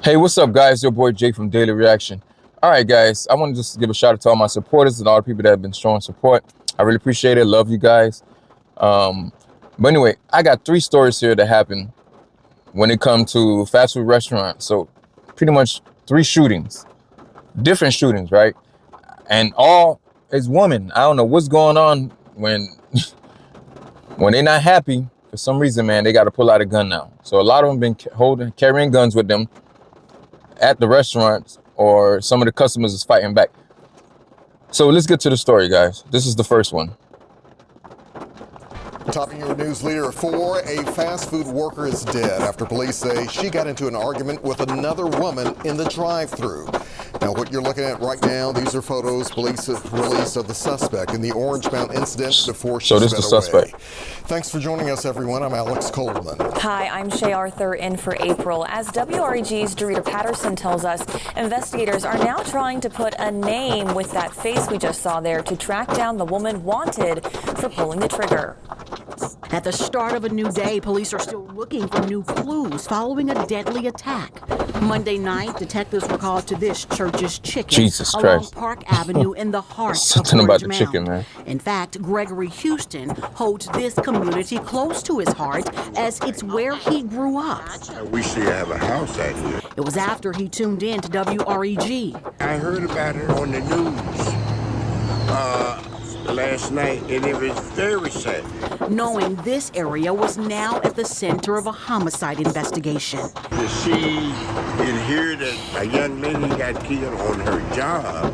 Hey, what's up, guys? Your boy Jay from Daily Reaction. All right, guys, I want to just give a shout out to all my supporters and all the people that have been showing support. I really appreciate it. Love you guys. But anyway, I got 3 stories here that happened when it comes to fast food restaurants. So pretty much 3 shootings, different shootings, right? And all is women. I don't know what's going on when when they're not happy for some reason, man. They got to pull out a gun now. So a lot of them been carrying guns with them at the restaurants, or some of the customers is fighting back. So let's get to the story, guys. This is the first one. Topping your news leader 4, a fast food worker is dead after police say she got into an argument with another woman in the drive-thru. Now, what you're looking at right now, these are photos police have released of the suspect in the Orange Mound incident before she sped away. Suspect. Thanks for joining us, everyone. I'm Alex Coleman. Hi, I'm Shay Arthur in for April. As WREG's Dorita Patterson tells us, investigators are now trying to put a name with that face we just saw there to track down the woman wanted for pulling the trigger. At the start of a new day, police are still looking for new clues following a deadly attack. Monday night, detectives were called to this Church's Chicken along Park Avenue in the heart of Orange Mound. Chicken, man. In fact, Gregory Houston holds this community close to his heart as it's where he grew up. I wish they have a house out here. It was after he tuned in to WREG. I heard about it on the news last night, and it was very sad. Knowing this area was now at the center of a homicide investigation. To see and hear that a young lady got killed on her job,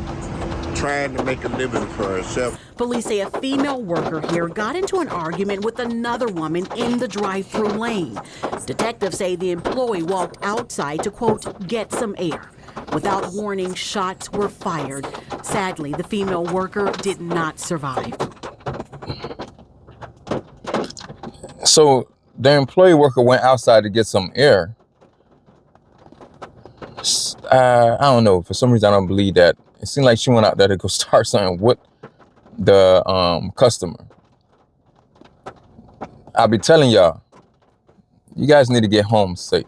trying to make a living for herself. Police say a female worker here got into an argument with another woman in the drive-thru lane. Detectives say the employee walked outside to, quote, get some air. Without warning, shots were fired. Sadly, the female worker did not survive. So the employee worker went outside to get some air. I don't know. For some reason, I don't believe that. It seemed like she went out there to go start something with the customer. I'll be telling y'all, you guys need to get home safe.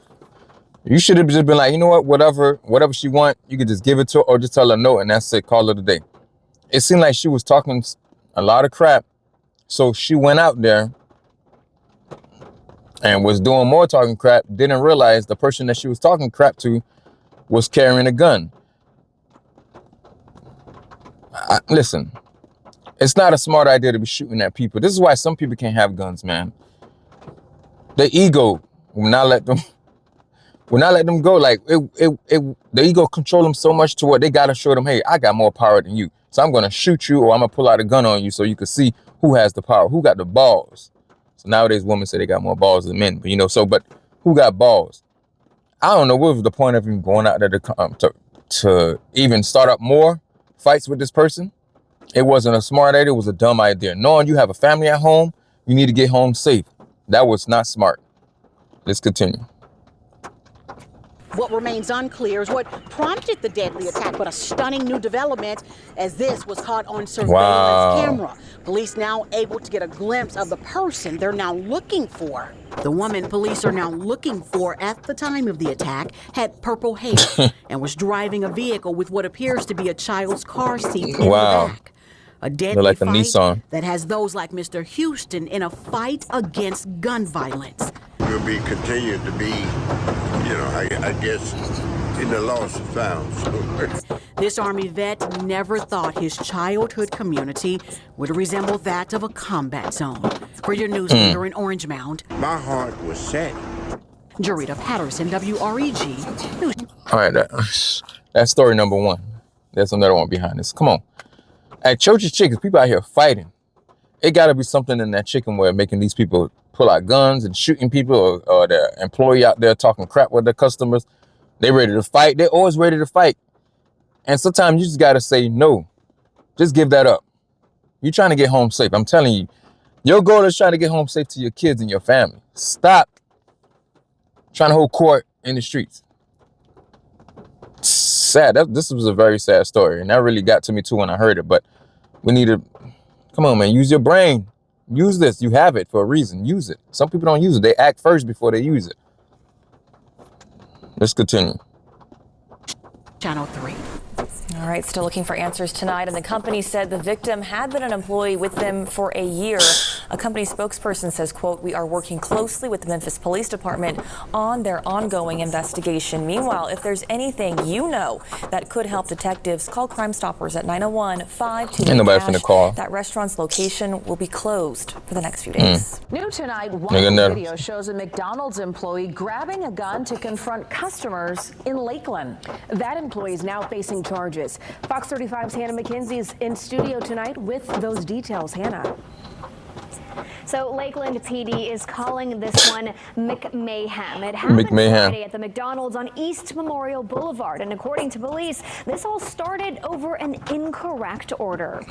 You should have just been like, you know what, whatever she want, you could just give it to her or just tell her no, and that's it, call it a day. It seemed like she was talking a lot of crap, so she went out there and was doing more talking crap, didn't realize the person that she was talking crap to was carrying a gun. Listen, it's not a smart idea to be shooting at people. This is why some people can't have guns, man. The ego will not let them go. Like the ego control them so much to where they gotta show them, hey, I got more power than you, so I'm gonna shoot you, or I'm gonna pull out a gun on you so you can see who has the power, who got the balls. So nowadays women say they got more balls than men, but but who got balls? I don't know what was the point of him going out there to even start up more fights with this person. It wasn't a smart idea. It was a dumb idea. Knowing you have a family at home, you need to get home safe. That was not smart. Let's continue. What remains unclear is what prompted the deadly attack, but a stunning new development as this was caught on surveillance camera. Police now able to get a glimpse of the person they're now looking for. The woman police are now looking for at the time of the attack had purple hair and was driving a vehicle with what appears to be a child's car seat in the back. A deadly fight Nissan that has those like Mr. Houston in a fight against gun violence. Will be continued to be, I guess, in the lost and found. So. This Army vet never thought his childhood community would resemble that of a combat zone. For your news leader in Orange Mound, my heart was set. Dorita Patterson, WREG News. All right, that's story number 1. There's another one behind this. Come on. At Church's Chickens, people out here fighting. It got to be something in that chicken where making these people pull out guns and shooting people, or the employee out there talking crap with their customers. They ready to fight. They're always ready to fight. And sometimes you just got to say no. Just give that up. You're trying to get home safe. I'm telling you, your goal is trying to get home safe to your kids and your family. Stop trying to hold court in the streets. Sad. This was a very sad story, and that really got to me too when I heard it. But we need to, come on, man, use your brain. Use this. You have it for a reason. Use it. Some people don't use it. They act first before they use it. Let's continue. Channel 3. All right, still looking for answers tonight, and the company said the victim had been an employee with them for a year. A company spokesperson says, quote, "We are working closely with the Memphis Police Department on their ongoing investigation. Meanwhile, if there's anything you know that could help detectives, call Crime Stoppers at 901-528-CASH. Ain't nobody finna call. That restaurant's location will be closed for the next few days. New tonight, one video shows a McDonald's employee grabbing a gun to confront customers in Lakeland. That employee is now facing charges. Fox 35's Hannah McKenzie is in studio tonight with those details. Hannah. So Lakeland PD is calling this one McMayhem. It happened Friday at the McDonald's on East Memorial Boulevard. And according to police, this all started over an incorrect order.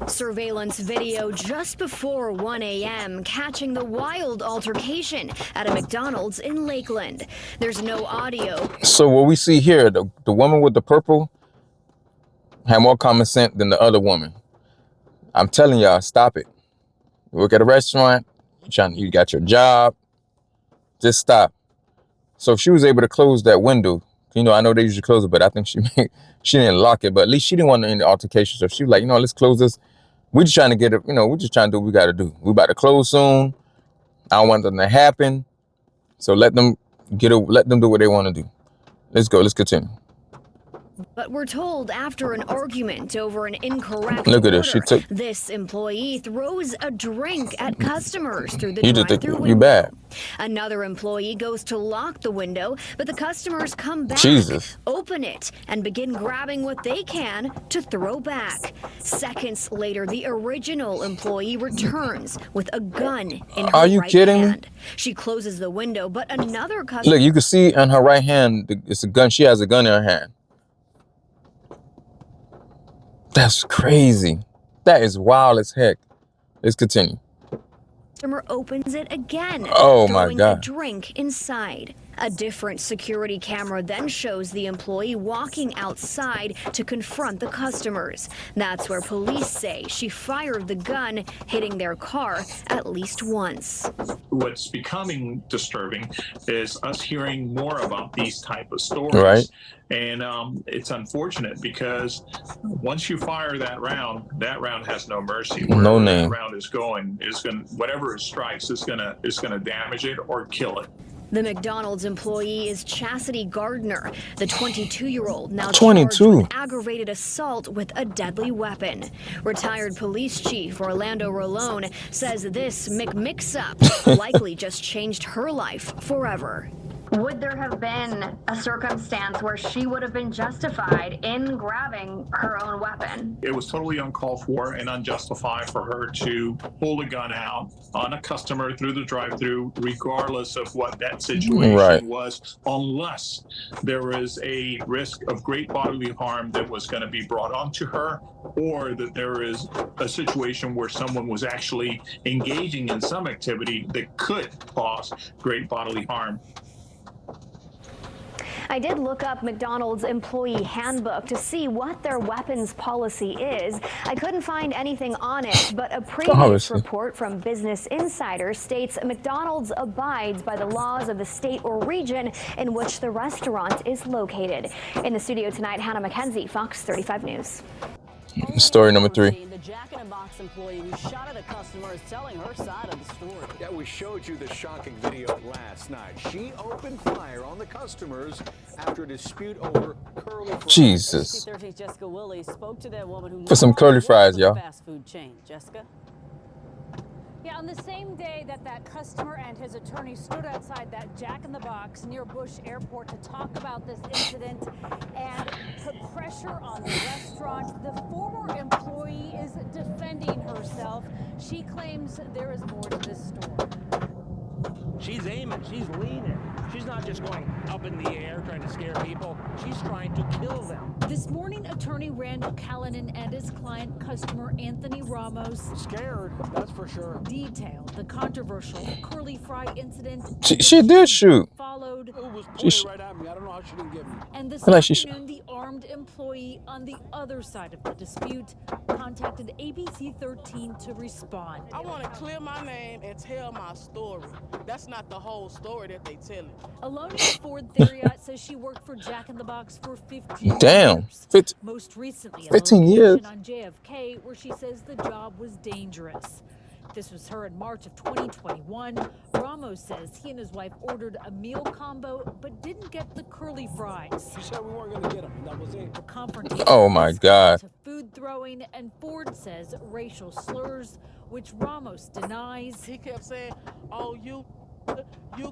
Surveillance video just before 1 a.m. catching the wild altercation at a McDonald's in Lakeland. There's no audio. So what we see here, the woman with the purple had more common sense than the other woman. I'm telling y'all, stop it. You work at a restaurant, you got your job, just stop. So if she was able to close that window, you know, I know they usually close it, but I think she didn't lock it, but at least she didn't want any altercation. So she was like, you know, let's close this. We're just trying to get it, you know, we're just trying to do what we got to do. We about to close soon. I don't want them to happen. So let them do what they want to do. Let's go. Let's continue. But we're told after an argument over an incorrect Look at order, this. this employee throws a drink at customers through the You just drive-thru think window. you bad. Another employee goes to lock the window, but the customers come back, Jesus. open it, and begin grabbing what they can to throw back. Seconds later, the original employee returns with a gun in her Are you right kidding me? hand. She closes the window, but another customer... Look, you can see on her right hand, it's a gun. She has a gun in her hand. That's crazy. That is wild as heck. Let's continue. Customer opens it again, Oh my throwing God. a drink inside. A different security camera then shows the employee walking outside to confront the customers. That's where police say she fired the gun, hitting their car at least once. What's becoming disturbing is us hearing more about these type of stories. Right. And it's unfortunate because once you fire that round has no mercy. No Wherever name. that round is going, whatever it strikes is gonna damage it or kill it. The McDonald's employee is Chastity Gardner, the 22-year-old now 22. charged with aggravated assault with a deadly weapon. Retired police chief Orlando Rolone says this mix-up likely just changed her life forever. Would there have been a circumstance where she would have been justified in grabbing her own weapon? It was totally uncalled for and unjustified for her to pull a gun out on a customer through the drive-thru, regardless of what that situation was, unless there is a risk of great bodily harm that was going to be brought onto her, or that there is a situation where someone was actually engaging in some activity that could cause great bodily harm. I did look up McDonald's employee handbook to see what their weapons policy is. I couldn't find anything on it, but a previous report from Business Insider states McDonald's abides by the laws of the state or region in which the restaurant is located. In the studio tonight, Hannah McKenzie, Fox 35 News. Story number 3. The Jack-in-the-Box employee who shot at a customer is telling her side of the story. Yeah, we showed you the shocking video last night. She opened fire on the customers after a dispute over curly fries. Jesus. ABC 13's Jessica Willie spoke to that woman who For some curly fries, y'all. Fast food chain. Jessica? Yeah, on the same day that customer and his attorney stood outside that Jack-in-the-Box near Bush Airport to talk about this incident and put pressure on the restaurant, the former employee is defending herself. She claims there is more to this story. She's aiming, she's leaning. She's not just going up in the air trying to scare people. She's trying to kill them. This morning, attorney Randall Callanan and his client, customer Anthony Ramos, scared, that's for sure, detailed the controversial curly fry incident. She did shoot. Followed. It was pointed right at me. I don't know how she didn't get me. And this like afternoon, the armed employee on the other side of the dispute contacted ABC 13 to respond. I want to clear my name and tell my story. That's not the whole story that they telling. Alonia Ford Theriot says says she worked for Jack in the Box for 15 Damn. years. Most recently, 15 years on JFK, where she says the job was dangerous. This was her in March of 2021. Ramos says he and his wife ordered a meal combo, but didn't get the curly fries. You said we weren't going to get them, and that was it. The confrontation Oh my God. to food throwing, and Ford says racial slurs, which Ramos denies. He kept saying, "Oh, you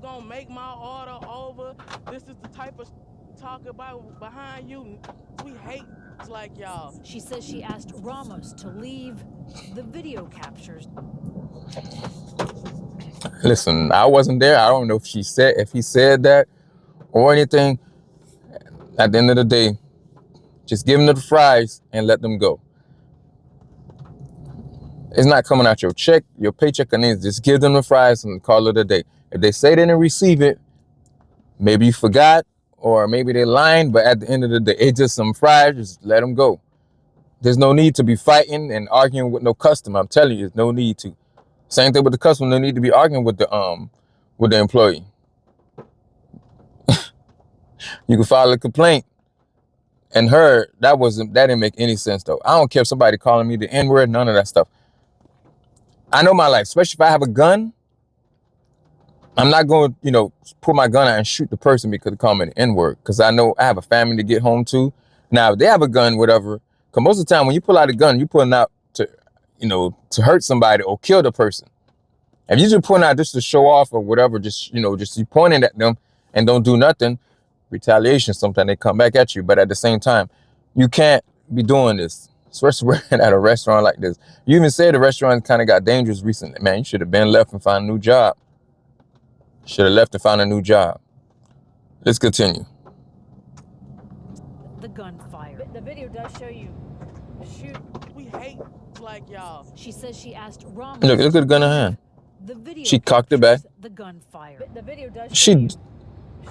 gonna make my order over? This is the type of talk about behind you. We hate like y'all." She says she asked Ramos to leave. The video captures. Listen, I wasn't there. I don't know if he said that or anything. At the end of the day, just give them the fries and let them go. It's not coming out your check, your paycheck, and just give them the fries and call it a day. If they say they didn't receive it, maybe you forgot, or maybe they're lying, but at the end of the day, it's just some fries, just let them go. There's no need to be fighting and arguing with no customer. I'm telling you, there's no need to. Same thing with the customer, no need to be arguing with the employee. You can file a complaint. And that didn't make any sense though. I don't care if somebody calling me the N-word, none of that stuff. I know my life, especially if I have a gun. I'm not going to, pull my gun out and shoot the person because they call me the N-word. Because I know I have a family to get home to. Now, if they have a gun, whatever. Because most of the time when you pull out a gun, you're pulling out to, to hurt somebody or kill the person. If you're just pulling out just to show off or whatever, just you pointing at them and don't do nothing, retaliation, sometimes they come back at you. But at the same time, you can't be doing this, especially working at a restaurant like this. You even said the restaurant kind of got dangerous recently. Man, you should have been left and found a new job. Should have left and found a new job. Let's continue. The gunfire. The video does show you shoot. We hate like y'all. She says she asked Ramos. Look at the gun in her hand. The video she cocked it back. The gunfire. The video does show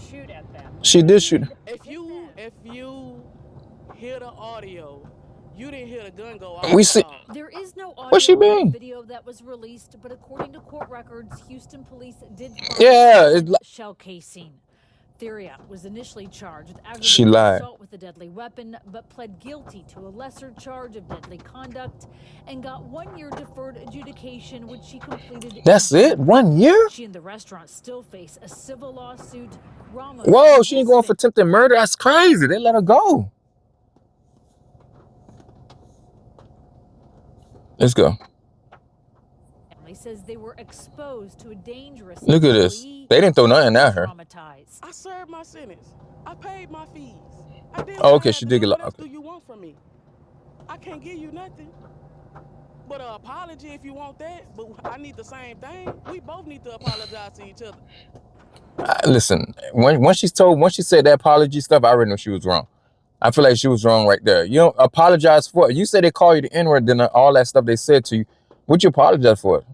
shoot at them. She did shoot. If you hear the audio, you didn't hear the gun go off. We see. There is no audio What's she being? Video that was released, but according to court records, Houston police did find shell casing. Theria was initially charged with She aggravated lied. assault with a deadly weapon, but pled guilty to a lesser charge of deadly conduct and got 1 year deferred adjudication, which she completed. That's it? 1 year? She and the restaurant still face a civil lawsuit. Ramos Whoa, she ain't going for attempted murder. That's crazy. They let her go. Let's go. Family says they were exposed to a dangerous. Look at this. They didn't throw nothing at her. I served my sentence. I paid my fees. I did Oh, okay, she did get what a lot. else do you want from me? I can't give you nothing. But an apology if you want that. But I need the same thing. We both need to apologize to each other. Listen, when she said that apology stuff, I already knew she was wrong. I feel like she was wrong right there. You don't apologize for it. You say they call you the N-word, then all that stuff they said to you, what you apologize for it?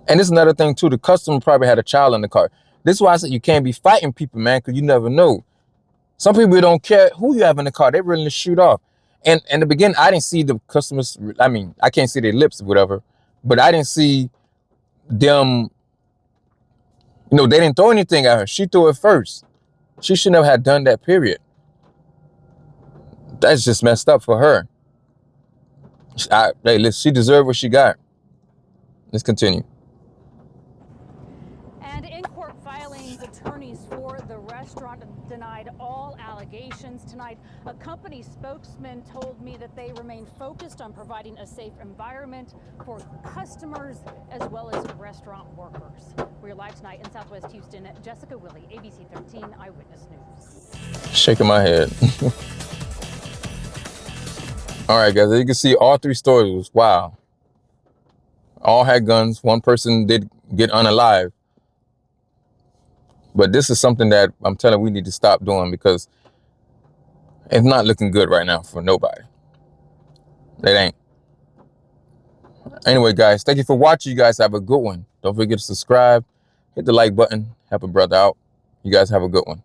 And this is another thing too. The customer probably had a child in the car. This is why I said you can't be fighting people, man, because you never know. Some people don't care who you have in the car. They're willing to shoot off. And in the beginning, I didn't see the customers. I mean, I can't see their lips or whatever, but I didn't see them. They didn't throw anything at her. She threw it first. She should never have done that, period. That's just messed up for her. Hey, she deserved what she got. Let's continue. And in court filings, attorneys for the restaurant denied all allegations tonight. A company spokesman told me that they remain focused on providing a safe environment for customers as well as restaurant workers. We're live tonight in Southwest Houston. Jessica Willey, ABC 13 Eyewitness News. Shaking my head. All right, guys, as you can see, all three stories was wow. All had guns. One person did get unalive. But this is something that I'm telling you we need to stop doing because it's not looking good right now for nobody. It ain't. Anyway, guys, thank you for watching. You guys have a good one. Don't forget to subscribe. Hit the like button. Help a brother out. You guys have a good one.